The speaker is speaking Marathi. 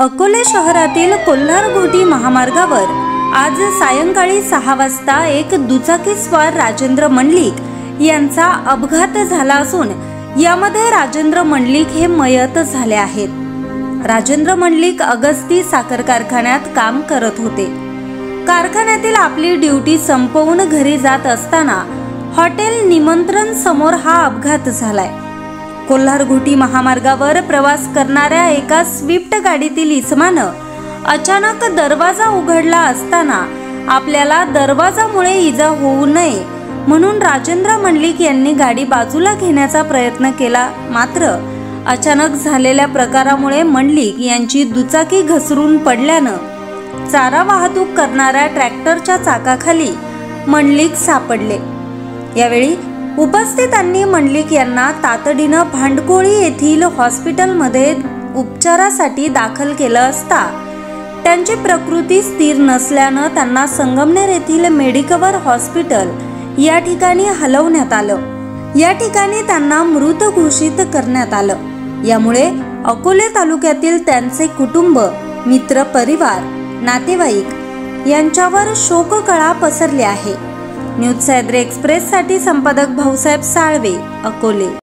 अकोले शहरातील कोल्हार-घोटी महामार्गावर आज सायंकाळी 6 वाजता एक दुचाकीस्वार राजेंद्र मंडलिक यांचा अपघात झाला असून यामध्ये राजेंद्र मंडलिक हे मयत झाले आहेत। राजेंद्र मंडलिक अगस्ती साखर कारखान्यात काम करत होते। कारखान्यातील आपली ड्युटी संपवून घरी जात असताना हॉटेल निमंत्रण समोर हा अपघात झालाय। कोल्हार-घोटी महामार्गावर प्रवास करणाऱ्या एका स्विफ्ट गाडीतील इसमानं अचानक दरवाजा उघडला असताना आपल्याला दरवाजामुळे इजा होऊ नये म्हणून राजेंद्र मंडलिक यांनी गाडी बाजूला घेण्याचा प्रयत्न केला, मात्र अचानक झालेल्या प्रकारामुळे मंडलिक यांची दुचाकी घसरून पडल्यानं चारा वाहतूक करणाऱ्या ट्रॅक्टरच्या चाकाखाली मंडलिक सापडले। यावेळी उपस्थितांनी मंडलिक यांना तातडीनं भांडकोळी येथील हॉस्पिटलमध्ये उपचारासाठी दाखल केलं असता त्यांची प्रकृती स्थिर नसल्यानं त्यांना संगमनेर येथील मेडिकवर हॉस्पिटल या ठिकाणी हलवण्यात आलं। या ठिकाणी त्यांना मृत घोषित करण्यात आलं। यामुळे अकोले तालुक्यातील त्यांचे कुटुंब, मित्र परिवार, नातेवाईक यांच्यावर शोककळा पसरली आहे। न्यूज सह्याद्री एक्सप्रेस साठी संपादक भाऊसाहेब साळवे, अकोले।